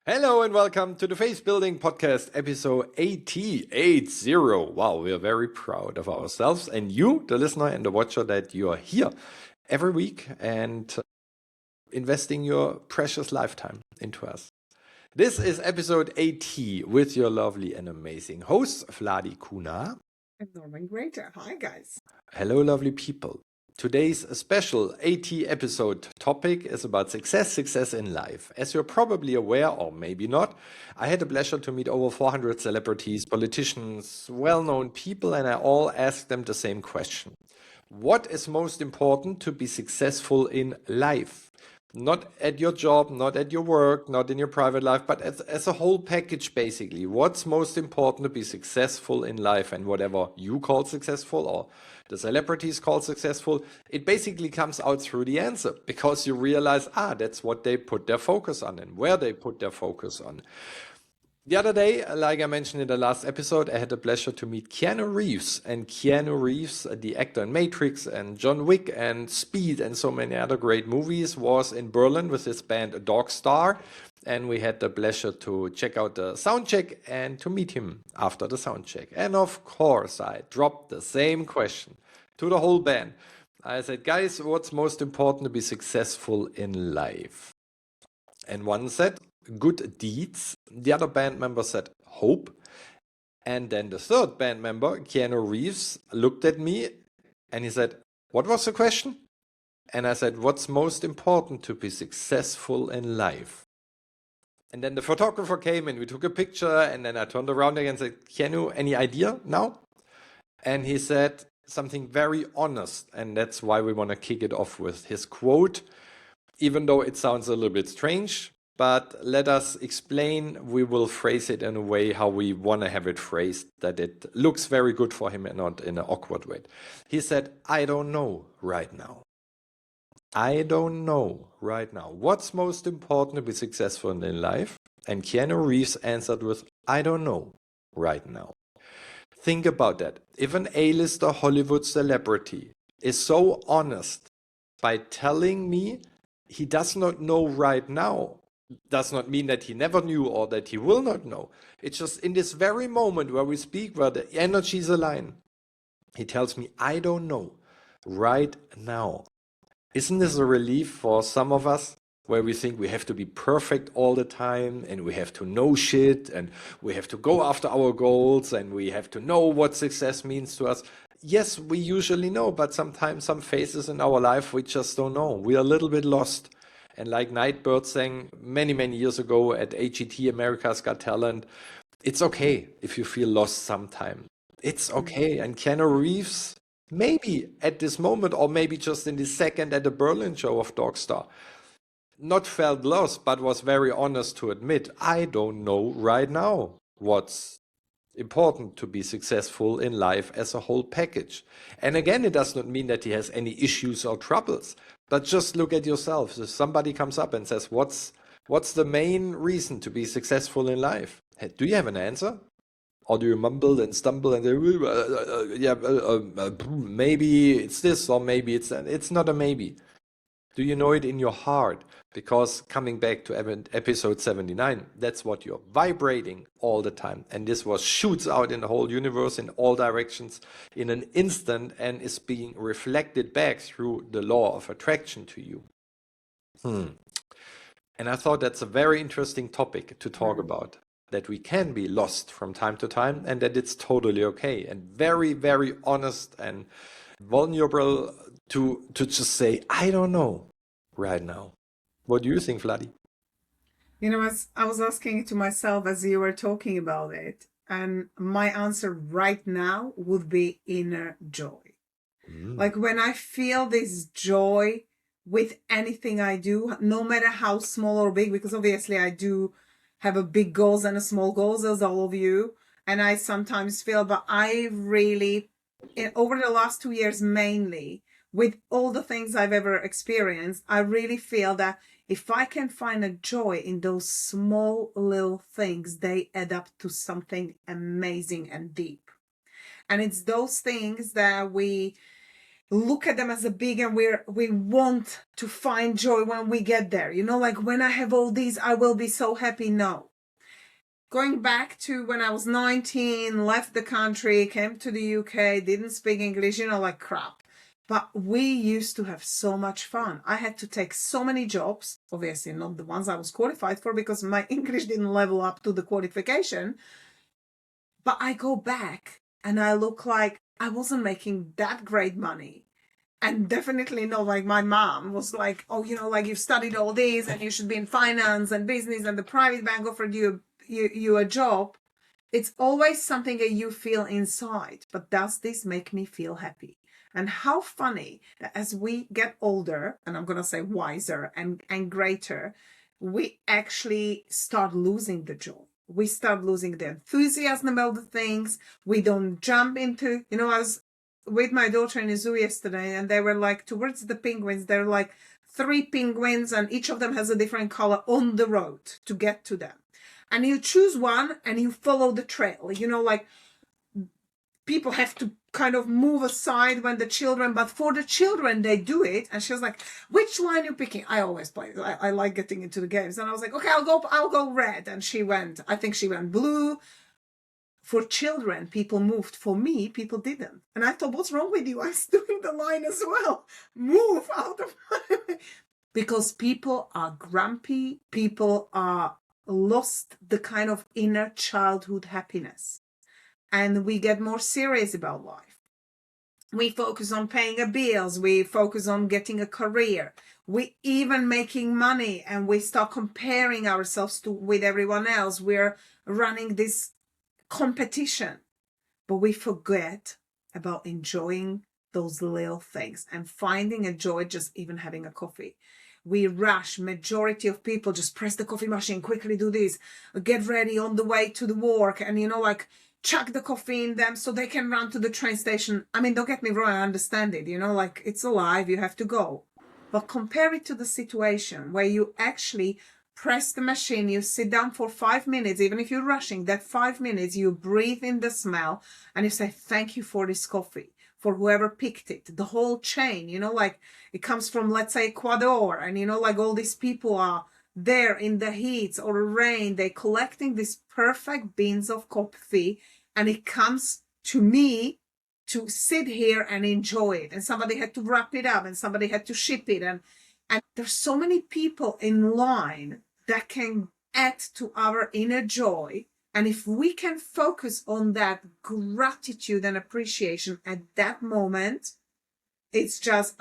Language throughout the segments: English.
Hello and welcome to the Faith Building Podcast, episode 80. Wow, we are very proud of ourselves and you, the listener and the watcher, that you are here every week and investing your precious lifetime into us. This is episode 80 with your lovely and amazing host, Vladi Kuna. And Norman Greater. Hi, guys. Hello, lovely people. Today's special 80 episode topic is about success in life. As you're probably aware, or maybe not, I had the pleasure to meet over 400 celebrities, politicians, well-known people, and I all asked them the same question. What is most important to be successful in life? Not at your job, not at your work, not in your private life, but as a whole package, basically. What's most important to be successful in life? And whatever you call successful or the celebrities call successful, it basically comes out through the answer because you realize, that's what they put their focus on and where they put their focus on. The other day, like I mentioned in the last episode, I had the pleasure to meet Keanu Reeves. And Keanu Reeves, the actor in Matrix and John Wick and Speed and so many other great movies, was in Berlin with his band Dog Star. And we had the pleasure to check out the sound check and to meet him after the sound check. And of course, I dropped the same question to the whole band. I said, guys, what's most important to be successful in life? And one said, good deeds. The other band member said, hope. And then the third band member, Keanu Reeves, looked at me and he said, what was the question? And I said, what's most important to be successful in life? And then the photographer came and we took a picture, and then I turned around again and said, Keanu, any idea now? And he said something very honest, and that's why we want to kick it off with his quote, even though it sounds a little bit strange. But let us explain, we will phrase it in a way how we want to have it phrased, that it looks very good for him and not in an awkward way. He said, I don't know right now. I don't know right now. What's most important to be successful in life? And Keanu Reeves answered with, I don't know right now. Think about that. If an A-lister Hollywood celebrity is so honest by telling me he does not know right now, does not mean that he never knew or that he will not know. It's just in this very moment where we speak, where the energies align, he tells me, I don't know right now. Isn't this a relief for some of us where we think we have to be perfect all the time and we have to know shit and we have to go after our goals and we have to know what success means to us? Yes, we usually know, but sometimes some phases in our life we just don't know. We are a little bit lost. And like Nightbird sang many, many years ago at AGT, America's Got Talent, it's okay if you feel lost sometime. It's okay. And Keanu Reeves, maybe at this moment, or maybe just in this second at the Berlin show of Dogstar, not felt lost, but was very honest to admit, I don't know right now what's important to be successful in life as a whole package. And again, it does not mean that he has any issues or troubles, but just look at yourself. If somebody comes up and says, what's the main reason to be successful in life? Do you have an answer? Or do you mumble and stumble and say, maybe it's this or maybe it's that? It's not a maybe. Do you know it in your heart? Because coming back to episode 79, that's what you're vibrating all the time. And this was shoots out in the whole universe in all directions in an instant and is being reflected back through the law of attraction to you. And I thought that's a very interesting topic to talk about, that we can be lost from time to time and that it's totally okay, and very, very honest and vulnerable to just say, I don't know right now. What do you think, Vladi? You know, as I was asking to myself as you were talking about it, and my answer right now would be inner joy. Like when I feel this joy with anything I do, no matter how small or big, because obviously I do have a big goals and a small goals, as all of you. And I sometimes feel, but I really, over the last 2 years mainly, with all the things I've ever experienced, I really feel that if I can find a joy in those small little things, they add up to something amazing and deep. And it's those things that we look at them as a big, and we want to find joy when we get there. Like when I have all these, I will be so happy. No. Going back to when I was 19, left the country, came to the UK, didn't speak English, like crap. But we used to have so much fun. I had to take so many jobs, obviously not the ones I was qualified for because my English didn't level up to the qualification. But I go back and I look like I wasn't making that great money. And definitely not like my mom was like, oh, like you've studied all these and you should be in finance and business and the private bank offered you a job. It's always something that you feel inside. But does this make me feel happy? And how funny that as we get older, and I'm going to say wiser and greater, we actually start losing the joy. We start losing the enthusiasm about the things. We don't jump into, I was with my daughter in the zoo yesterday, and they were like, towards the penguins, there are like 3 penguins, and each of them has a different color on the road to get to them. And you choose one and you follow the trail, like people have to kind of move aside when the children, but for the children, they do it. And she was like, which line are you picking? I always play. I like getting into the games. And I was like, okay, I'll go red. And I think she went blue. For children, people moved. For me, people didn't. And I thought, what's wrong with you? I was doing the line as well. Move out of my way. Because people are grumpy. People are lost the kind of inner childhood happiness. And we get more serious about life. We focus on paying our bills. We focus on getting a career. We even making money, and we start comparing ourselves with everyone else. We're running this competition, but we forget about enjoying those little things and finding a joy just even having a coffee. We rush. Majority of people just press the coffee machine, quickly do this, get ready on the way to the work, and like chuck the coffee in them so they can run to the train station. I mean, don't get me wrong, I understand it, like it's alive, you have to go. But compare it to the situation where you actually press the machine, you sit down for 5 minutes, even if you're rushing, that 5 minutes, you breathe in the smell and you say, thank you for this coffee, for whoever picked it, the whole chain, like it comes from, let's say, Ecuador, and, like all these people are there in the heat or rain, they're collecting these perfect beans of coffee, and it comes to me to sit here and enjoy it. And somebody had to wrap it up and somebody had to ship it. And there's so many people in line that can add to our inner joy. And if we can focus on that gratitude and appreciation at that moment, it's just,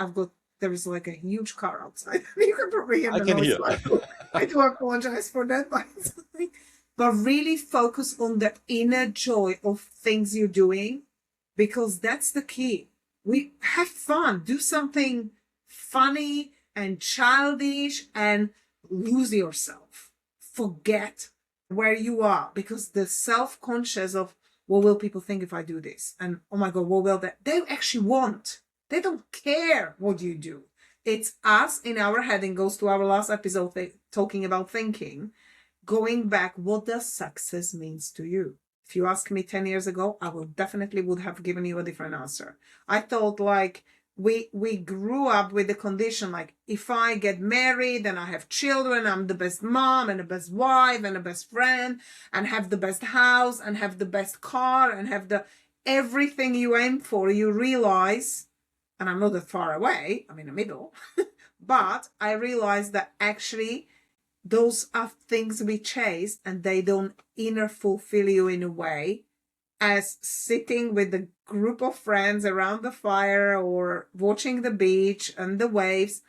there is like a huge car outside. You can probably hear I the can noise. hear. I do apologize for that. But really focus on the inner joy of things you're doing, because that's the key. We have fun, do something funny and childish and lose yourself. Forget where you are, because the self-conscious of, what will people think if I do this? And oh my God, what will they actually want? They don't care what you do. It's us in our head, and goes to our last episode talking about thinking. Going back, what does success means to you? If you asked me 10 years ago, I would have given you a different answer. I thought like we grew up with the condition, like if I get married and I have children, I'm the best mom and the best wife and the best friend and have the best house and have the best car and have everything you aim for. You realize, and I'm not that far away, I'm in the middle, but I realized that actually those are things we chase, and they don't inner fulfill you in a way as sitting with a group of friends around the fire or watching the beach and the waves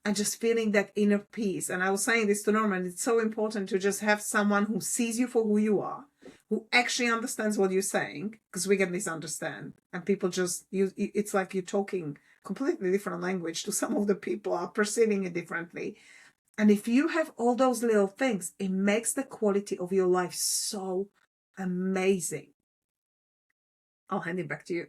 and just feeling that inner peace. And I was saying this to Norman, it's so important to just have someone who sees you for who you are, who actually understands what you're saying, because we get misunderstand and people just it's like you're talking completely different language to some of the people are perceiving it differently. And if you have all those little things, it makes the quality of your life so amazing. I'll hand it back to you.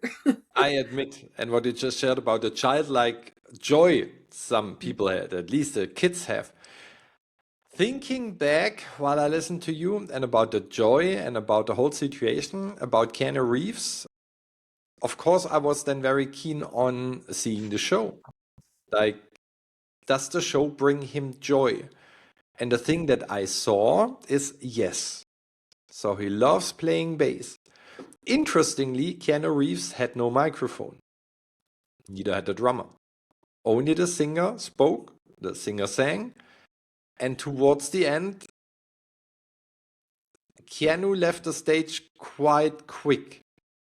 I admit, and what you just shared about the childlike joy some people had, at least the kids have. Thinking back while I listened to you and about the joy and about the whole situation, about Keanu Reeves, of course, I was then very keen on seeing the show. Like, does the show bring him joy? And the thing that I saw is yes. So he loves playing bass. Interestingly, Keanu Reeves had no microphone. Neither had the drummer. Only the singer spoke, the singer sang, and towards the end, Keanu left the stage quite quick.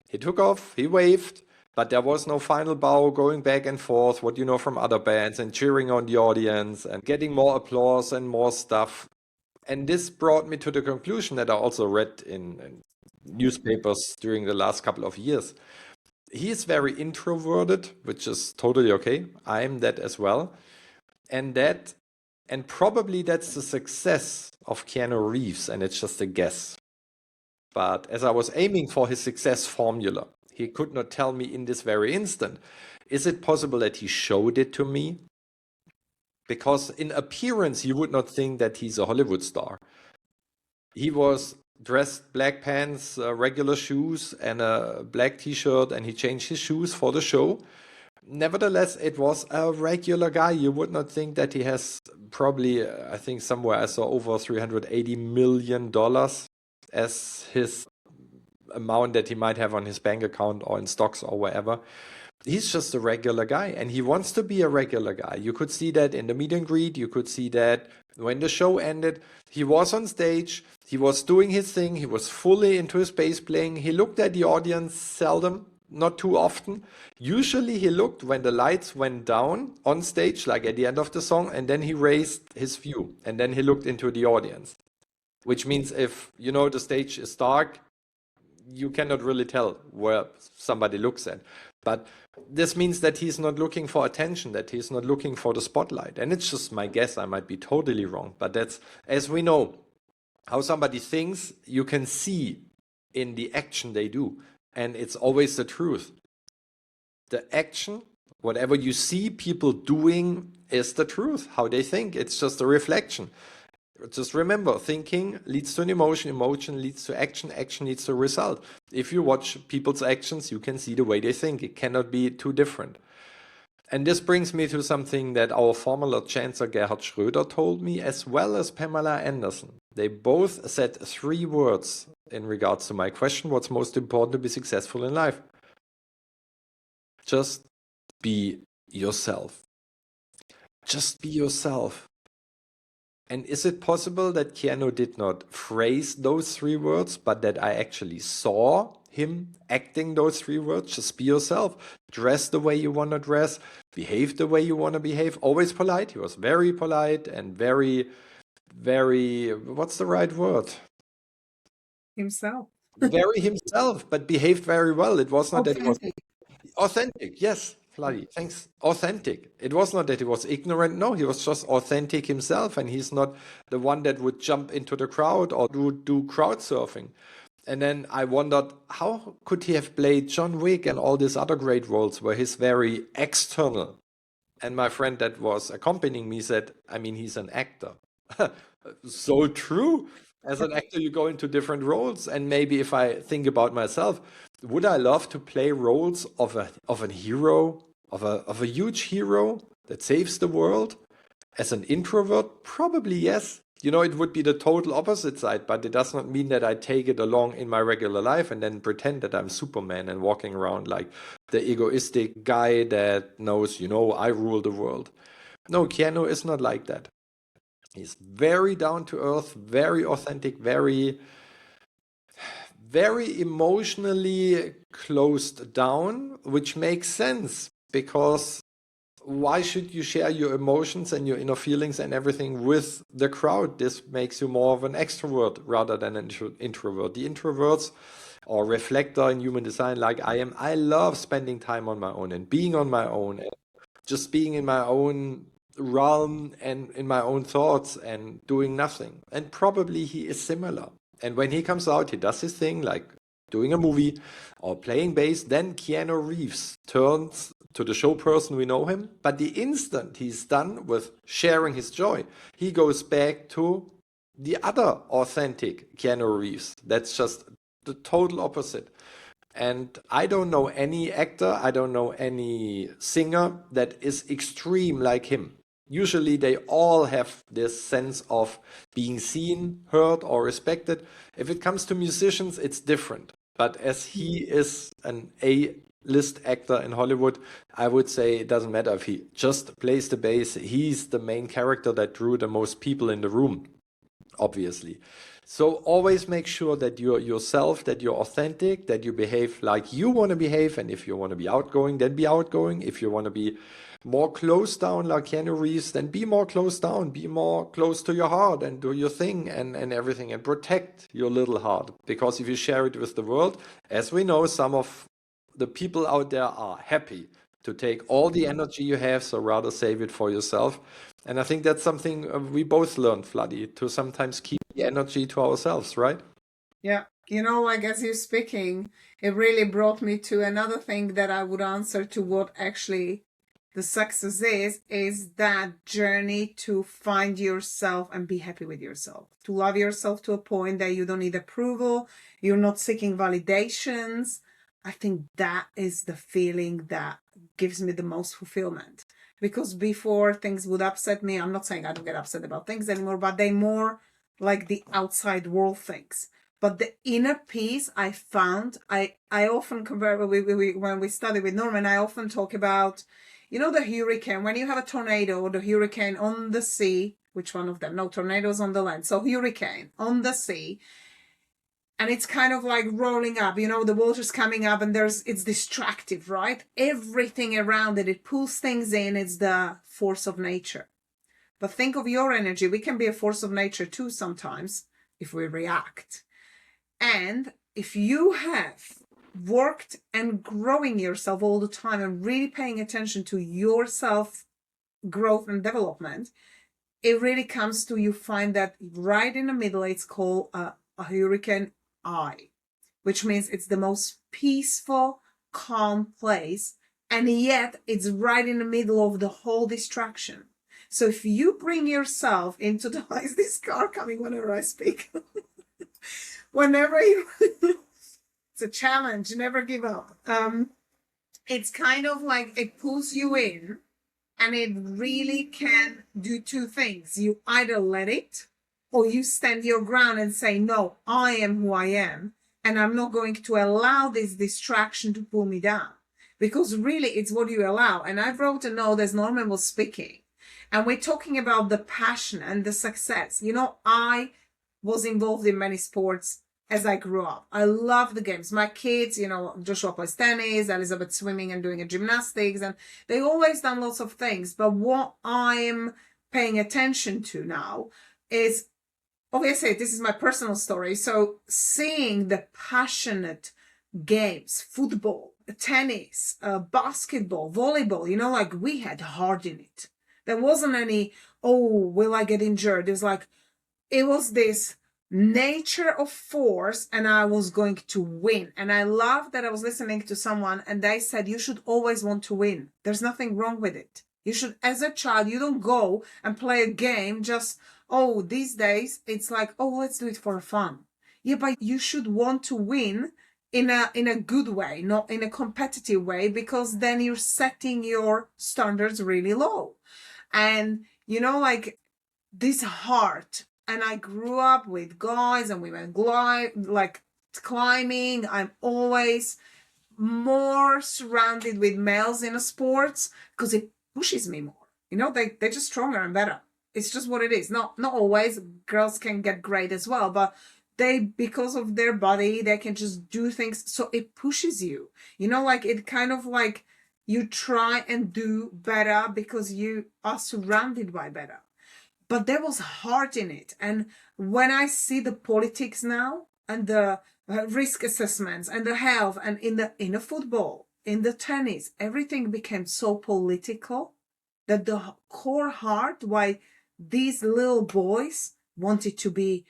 He took off, he waved, but there was no final bow going back and forth, what you know from other bands, and cheering on the audience and getting more applause and more stuff. And this brought me to the conclusion that I also read in newspapers during the last couple of years. He is very introverted, which is totally okay. I'm that as well. And probably that's the success of Keanu Reeves, and it's just a guess. But as I was aiming for his success formula, he could not tell me in this very instant. Is it possible that he showed it to me? Because in appearance, you would not think that he's a Hollywood star. He was dressed black pants, regular shoes, and a black t-shirt, and he changed his shoes for the show. Nevertheless, it was a regular guy. You would not think that he has probably, I think somewhere I saw over $380 million as his amount that he might have on his bank account or in stocks or wherever. He's just a regular guy, and he wants to be a regular guy. You could see that in the meet and greet. You could see that when the show ended. He was on stage. He was doing his thing. He was fully into his bass playing. He looked at the audience seldom, not too often. Usually he looked when the lights went down on stage, like at the end of the song, and then he raised his view, and then he looked into the audience. Which means if, you know, the stage is dark, you cannot really tell where somebody looks at. But this means that he's not looking for attention, that he's not looking for the spotlight. And it's just my guess, I might be totally wrong. But that's, as we know, how somebody thinks, you can see in the action they do. And it's always the truth. The action, whatever you see people doing, is the truth, how they think. It's just a reflection. Just remember, thinking leads to an emotion, emotion leads to action, action leads to a result. If you watch people's actions, you can see the way they think. It cannot be too different. And this brings me to something that our former Lord Chancellor Gerhard Schröder told me, as well as Pamela Anderson. They both said 3 words in regards to my question, what's most important to be successful in life? Just be yourself. Just be yourself. And is it possible that Keanu did not phrase those 3 words, but that I actually saw him acting those 3 words? Just be yourself. Dress the way you want to dress. Behave the way you want to behave. Always polite. He was very polite and very, what's the right word? Himself. Very himself, but behaved very well. It was not that he was authentic. Yes. Vladi, thanks. Authentic. It was not that he was ignorant. No, he was just authentic himself, and he's not the one that would jump into the crowd or would do crowd surfing. And then I wondered, how could he have played John Wick and all these other great roles where he's very external? And my friend that was accompanying me said, I mean, he's an actor. So true. As an actor, you go into different roles. And maybe if I think about myself, would I love to play roles of a hero, of a huge hero that saves the world? As an introvert, probably yes. You know, it would be the total opposite side, but it does not mean that I take it along in my regular life and then pretend that I'm Superman and walking around like the egoistic guy that knows, you know, I rule the world. No, Keanu is not like that. He's very down to earth, very authentic, very emotionally closed down, which makes sense because why should you share your emotions and your inner feelings and everything with the crowd? This makes you more of an extrovert rather than an introvert. The introverts or reflector in human design like I am, I love spending time on my own and being on my own and just being in my own realm and in my own thoughts and doing nothing. And probably he is similar. And when he comes out, he does his thing, like doing a movie or playing bass. Then Keanu Reeves turns to the show person we know him. But the instant he's done with sharing his joy, he goes back to the other authentic Keanu Reeves. That's just the total opposite. And I don't know any actor, I don't know any singer that is extreme like him. Usually they all have this sense of being seen, heard, or respected. If it comes to musicians, it's different. But as he is an A-list actor in Hollywood, I would say it doesn't matter if he just plays the bass. He's the main character that drew the most people in the room, obviously. So always make sure that you're yourself, that you're authentic, that you behave like you want to behave. And if you want to be outgoing, then be outgoing. If you want to be more closed down like Keanu Reeves, then be more closed down, be more close to your heart and do your thing and everything and protect your little heart. Because if you share it with the world, as we know, some of the people out there are happy to take all the energy you have, so rather save it for yourself. And I think that's something we both learned, Vladi, to sometimes keep the energy to ourselves, right? Yeah. Like as you're speaking, it really brought me to another thing that I would answer to what actually the success is that journey to find yourself and be happy with yourself, to love yourself to a point that you don't need approval, you're not seeking validations. I think that is the feeling that gives me the most fulfillment. Because before things would upset me, I'm not saying I don't get upset about things anymore, but they more like the outside world things. But the inner peace I found, I often compare, when we study with Norman, I often talk about, the hurricane, when you have a tornado or the hurricane on the sea, which one of them? No, tornadoes on the land. So hurricane on the sea, and it's kind of like rolling up, the water's coming up and it's distractive, right? Everything around it, it pulls things in. It's the force of nature. But think of your energy. We can be a force of nature too sometimes if we react. And if you have worked and growing yourself all the time and really paying attention to yourself growth and development, it really comes to, you find that right in the middle, it's called a hurricane eye, which means it's the most peaceful, calm place. And yet it's right in the middle of the whole distraction. So if you bring yourself into the, is this car coming whenever I speak? Whenever you, it's a challenge, never give up. It's kind of like it pulls you in, and it really can do two things. You either let it, or you stand your ground and say, no, I am who I am, and I'm not going to allow this distraction to pull me down. Because really, it's what you allow. And I wrote a note as Norman was speaking, and we're talking about the passion and the success. I was involved in many sports as I grew up. I love the games. My kids, Joshua plays tennis, Elizabeth swimming and doing a gymnastics, and they always done lots of things. But what I'm paying attention to now is, obviously, this is my personal story. So seeing the passionate games, football, tennis, basketball, volleyball, like we had heart in it. There wasn't any, oh, will I get injured? It was this nature of force, and I was going to win. And I love that I was listening to someone and they said, you should always want to win. There's nothing wrong with it. You should, as a child, you don't go and play a game just, oh, these days it's like, oh, let's do it for fun. Yeah, but you should want to win in a good way, not in a competitive way, because then you're setting your standards really low. And this heart. And I grew up with guys and we went climbing. I'm always more surrounded with males in the sports because it pushes me more. They're just stronger and better. It's just what it is. Not always. Girls can get great as well, but because of their body, they can just do things. So it pushes you. It kind of like you try and do better because you are surrounded by better. But there was heart in it. And when I see the politics now and the risk assessments and the health and in the football, in the tennis, everything became so political that the core heart, why these little boys wanted to be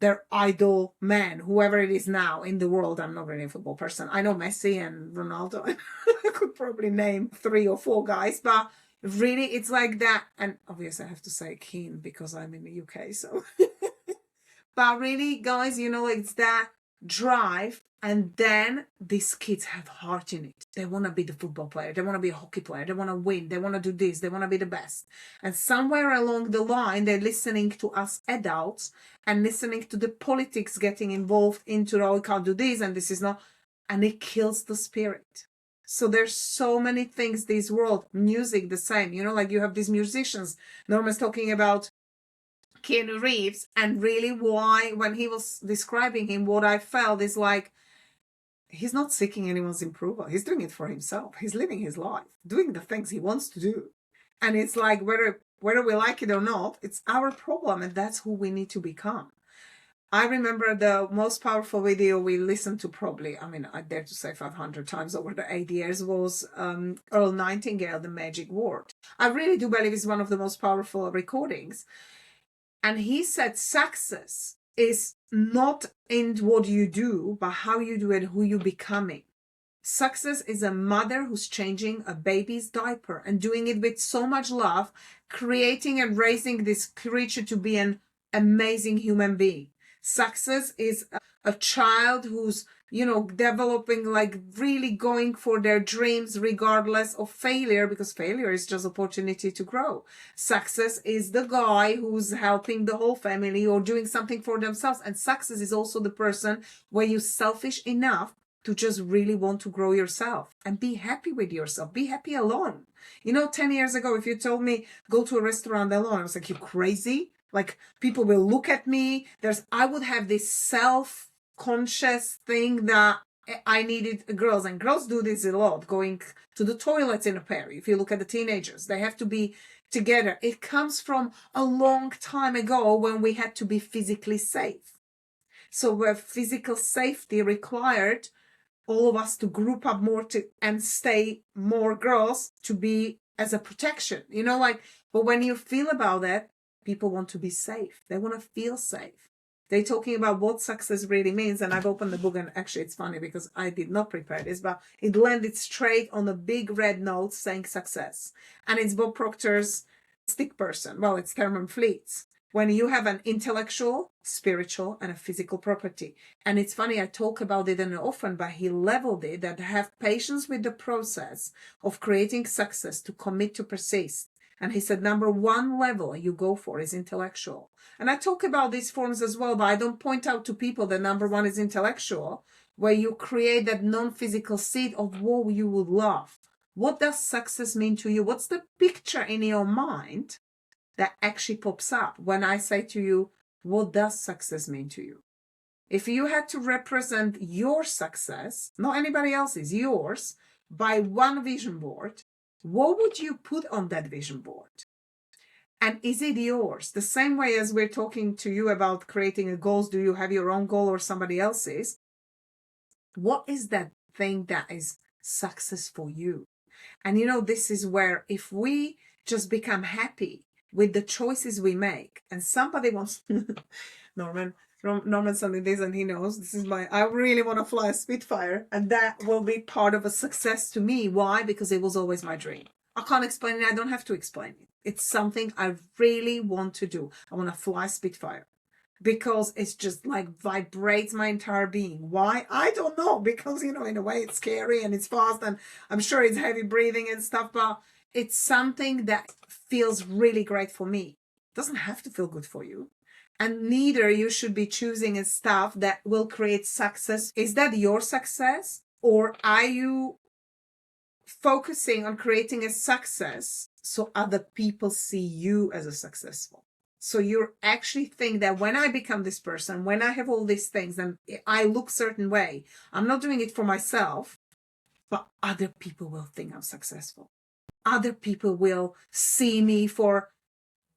their idol man, whoever it is now in the world. I'm not really a football person. I know Messi and Ronaldo. I could probably name 3 or 4 guys, but really, it's like that. And obviously I have to say Keane because I'm in the UK. So, but really, guys, it's that drive And then these kids have heart in it. They want to be the football player. They want to be a hockey player. They want to win. They want to do this. They want to be the best. And somewhere along the line, they're listening to us adults and listening to the politics getting involved into, oh, we can't do this and this is not. And it kills the spirit. So there's so many things this world, music the same, like you have these musicians. Norman's talking about Keanu Reeves, and really why, when he was describing him, what I felt is like, he's not seeking anyone's approval. He's doing it for himself. He's living his life, doing the things he wants to do. And it's like, whether we like it or not, it's our problem, and that's who we need to become. I remember the most powerful video we listened to probably, I dare to say 500 times over the 8 years, was Earl Nightingale, The Magic Word. I really do believe it's one of the most powerful recordings. And he said success is not in what you do, but how you do it, who you're becoming. Success is a mother who's changing a baby's diaper and doing it with so much love, creating and raising this creature to be an amazing human being. Success is a child who's, developing, like really going for their dreams regardless of failure, because failure is just opportunity to grow. Success is the guy who's helping the whole family or doing something for themselves. And success is also the person where you're selfish enough to just really want to grow yourself and be happy with yourself. Be happy alone. 10 years ago, if you told me go to a restaurant alone, I was like, you crazy? Like, people will look at me. I would have this self-conscious thing that I needed girls, and girls do this a lot, going to the toilets in a pair. If you look at the teenagers, they have to be together. It comes from a long time ago when we had to be physically safe. So where physical safety required all of us to group up more and stay more girls to be as a protection, but when you feel about that, people want to be safe. They want to feel safe. They're talking about what success really means. And I've opened the book, and actually it's funny because I did not prepare this, but it landed straight on a big red note saying success. And it's Bob Proctor's stick person. Well, it's Thurman Fleet's. When you have an intellectual, spiritual, and a physical property. And it's funny, I talk about it often, but he leveled it that have patience with the process of creating success, to commit to persist. And he said, number one level you go for is intellectual. And I talk about these forms as well, but I don't point out to people that number one is intellectual, where you create that non-physical seed of what you would love. What does success mean to you? What's the picture in your mind that actually pops up when I say to you, what does success mean to you? If you had to represent your success, not anybody else's, yours, by one vision board, what would you put on that vision board? And is it yours? The same way as we're talking to you about creating a goals, do you have your own goal or somebody else's? What is that thing that is success for you? And this is where, if we just become happy with the choices we make, and somebody wants Norman something this, and he knows this is I really want to fly a Spitfire, and that will be part of a success to me. Why? Because it was always my dream. I can't explain it. I don't have to explain it. It's something I really want to do. I want to fly Spitfire because it's just like vibrates my entire being. Why? I don't know, because in a way it's scary and it's fast, and I'm sure it's heavy breathing and stuff, but it's something that feels really great for me. It doesn't have to feel good for you. And neither you should be choosing a stuff that will create success. Is that your success? Or are you focusing on creating a success so other people see you as a successful? So you actually think that when I become this person, when I have all these things and I look certain way, I'm not doing it for myself, but other people will think I'm successful. Other people will see me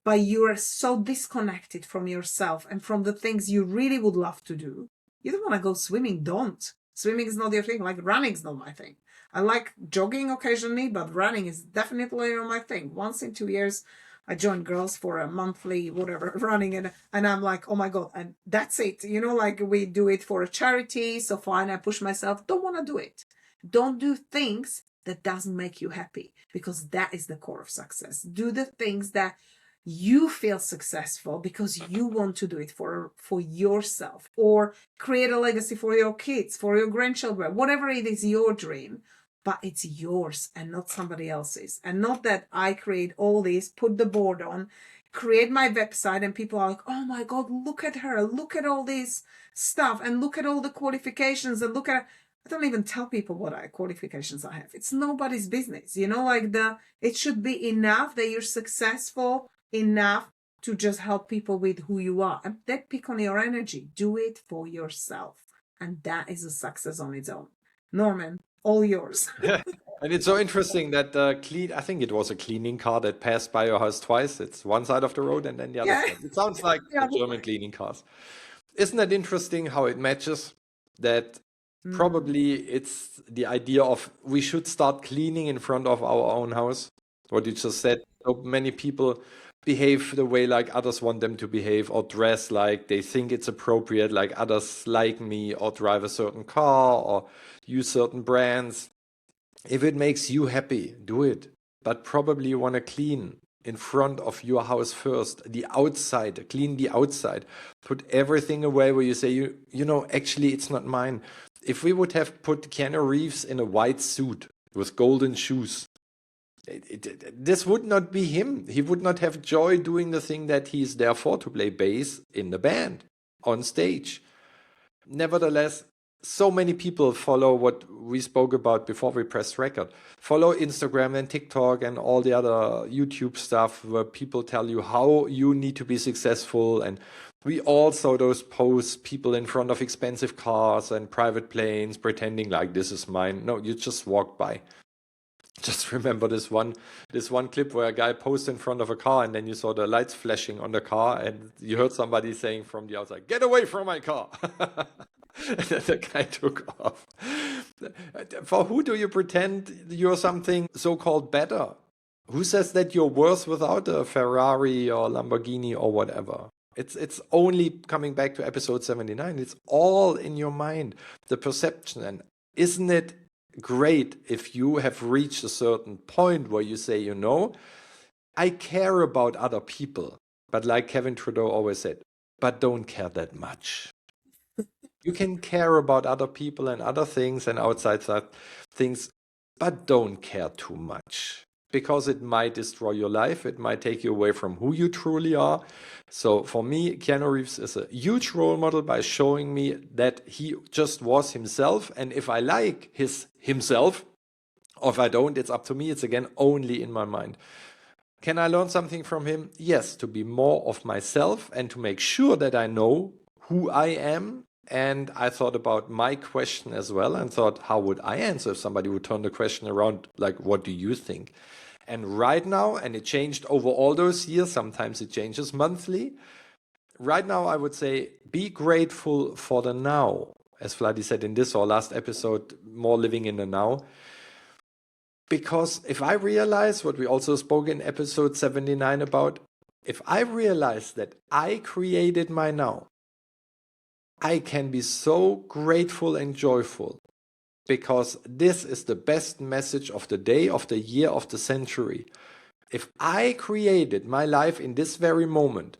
but you are so disconnected from yourself and from the things you really would love to do. You don't want to go swimming, don't. Swimming is not your thing, like running is not my thing. I like jogging occasionally, but running is definitely not my thing. Once in 2 years, I joined girls for a monthly whatever running, and I'm like, oh my God, and that's it. Like we do it for a charity, so fine, I push myself. Don't want to do it. Don't do things that doesn't make you happy, because that is the core of success. Do the things that you feel successful because you want to do it for yourself, or create a legacy for your kids, for your grandchildren, whatever it is, your dream, but it's yours and not somebody else's. And not that I create all this, put the board on, create my website, and people are like, oh my God, look at her, look at all this stuff, and look at all the qualifications, and look at, I don't even tell people what qualifications I have. It's nobody's business, like it should be enough that you're successful enough to just help people with who you are. And that pick on your energy. Do it for yourself. And that is a success on its own. Norman, all yours. And it's so interesting that I think it was a cleaning car that passed by your house twice. It's one side of the road and then the other side. It sounds like the German cleaning cars. Isn't that interesting how it matches? That probably it's the idea of we should start cleaning in front of our own house. What you just said. So many people behave the way like others want them to behave, or dress like they think it's appropriate, like others like me, or drive a certain car, or use certain brands. If it makes you happy, do it. But probably you want to clean in front of your house first, the outside, clean the outside, put everything away where you say, actually it's not mine. If we would have put Keanu Reeves in a white suit with golden shoes, this would not be him. He would not have joy doing the thing that he's there for, to play bass in the band, on stage. Nevertheless, so many people follow what we spoke about before we pressed record. Follow Instagram and TikTok and all the other YouTube stuff where people tell you how you need to be successful. And we all saw those posts, people in front of expensive cars and private planes pretending like this is mine. No, you just walked by. Just remember this one clip where a guy posed in front of a car, and then you saw the lights flashing on the car, and you heard somebody saying from the outside, "Get away from my car!" And then the guy took off. For who do you pretend you're something so-called better? Who says that you're worse without a Ferrari or Lamborghini or whatever? It's only coming back to episode 79. It's all in your mind, the perception. And isn't it great if you have reached a certain point where you say, I care about other people, but like Kevin Trudeau always said, but don't care that much. You can care about other people and other things and outside things, but don't care too much, because it might destroy your life. It might take you away from who you truly are. So for me, Keanu Reeves is a huge role model by showing me that he just was himself. And if I like himself, or if I don't, it's up to me. It's again only in my mind. Can I learn something from him? Yes, to be more of myself and to make sure that I know who I am. And I thought about my question as well and thought, how would I answer if somebody would turn the question around, like, what do you think? And right now, and it changed over all those years, sometimes it changes monthly. Right now, I would say, be grateful for the now. As Vladi said in this or last episode, more living in the now. Because if I realize what we also spoke in episode 79 about, if I realize that I created my now, I can be so grateful and joyful, because this is the best message of the day, of the year, of the century. If I created my life in this very moment,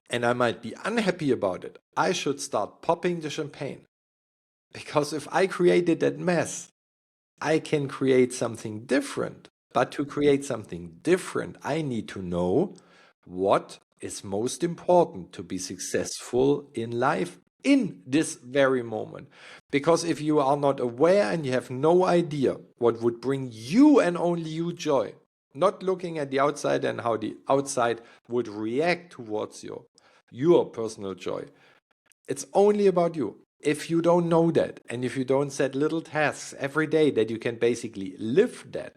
and I might be unhappy about it, I should start popping the champagne. Because if I created that mess, I can create something different. But to create something different, I need to know what is most important to be successful in life in this very moment. Because if you are not aware and you have no idea what would bring you and only you joy, not looking at the outside and how the outside would react towards your personal joy, it's only about you. If you don't know that, and if you don't set little tasks every day that you can basically live that,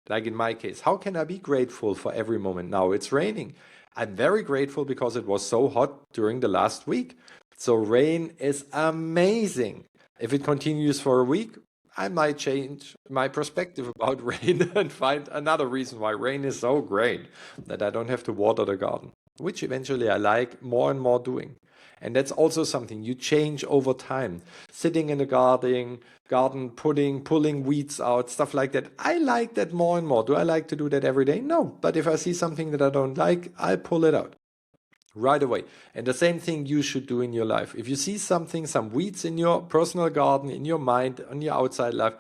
like in my case, how can I be grateful for every moment? Now it's raining. I'm very grateful because it was so hot during the last week. So rain is amazing. If it continues for a week, I might change my perspective about rain and find another reason why rain is so great, that I don't have to water the garden, which eventually I like more and more doing. And that's also something you change over time. sitting in a garden, pulling weeds out, stuff like that. I like that more and more. Do I like to do that every day? No, but if I see something that I don't like, I'll pull it out right away. And the same thing you should do in your life. If you see something, some weeds in your personal garden, in your mind, on your outside life,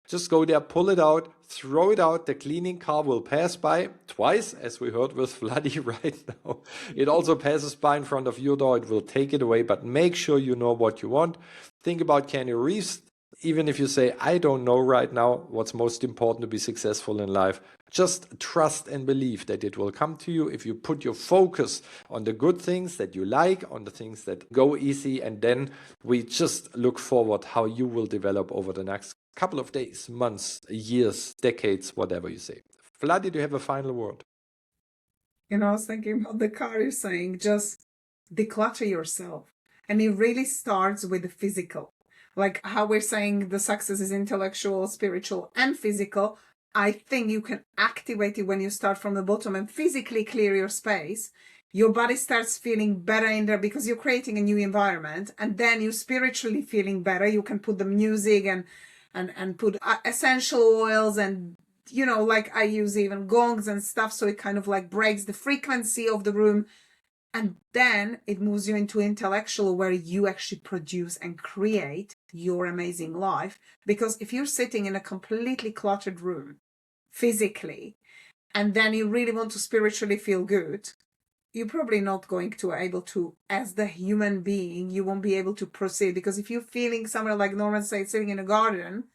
just go there, pull it out, throw it out. The cleaning car will pass by twice, as we heard with Vladi right now. It also passes by in front of your door. It will take it away, but make sure you know what you want. Think about Keanu Reeves. Even if you say, I don't know right now what's most important to be successful in life, just trust and believe that it will come to you if you put your focus on the good things that you like, on the things that go easy, and then we just look forward how you will develop over the next couple of days, months, years, decades, whatever you say. Vladi, do you have a final word? I was thinking about the car you're saying, just declutter yourself. And it really starts with the physical. Like how we're saying the success is intellectual, spiritual, and physical. I think you can activate it when you start from the bottom and physically clear your space. Your body starts feeling better in there because you're creating a new environment, and then you spiritually feeling better. You can put the music and put essential oils, and like I use even gongs and stuff, so it kind of like breaks the frequency of the room. And then it moves you into intellectual, where you actually produce and create your amazing life. Because if you're sitting in a completely cluttered room physically, and then you really want to spiritually feel good, you're probably not going to able to, as the human being, you won't be able to proceed. Because if you're feeling somewhere like Norman said, sitting in a garden,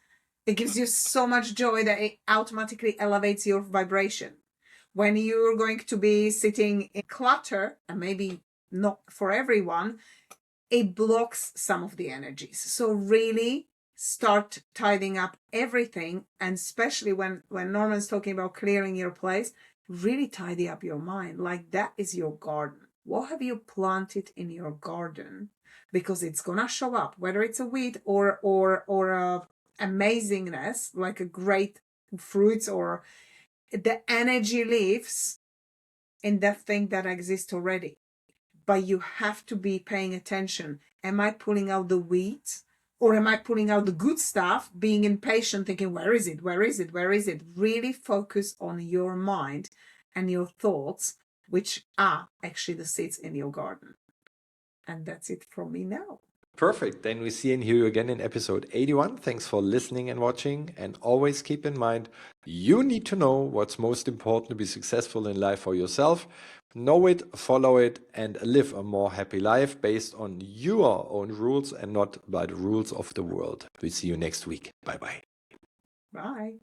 it gives you so much joy that it automatically elevates your vibration. When you're going to be sitting in clutter, and maybe not for everyone, it blocks some of the energies. So really start tidying up everything, and especially when Norman's talking about clearing your place, really tidy up your mind. Like that is your garden. What have you planted in your garden? Because it's gonna show up, whether it's a weed or a amazingness, like a great fruits, or the energy lives in that thing that exists already. But you have to be paying attention. Am I pulling out the weeds, or am I pulling out the good stuff, being impatient, thinking, where is it? Where is it? Where is it? Really focus on your mind and your thoughts, which are actually the seeds in your garden. And that's it from me now. Perfect. Then we see and hear you again in episode 81. Thanks for listening and watching. And always keep in mind, you need to know what's most important to be successful in life for yourself. Know it, follow it, and live a more happy life based on your own rules and not by the rules of the world. We see you next week. Bye-bye. Bye.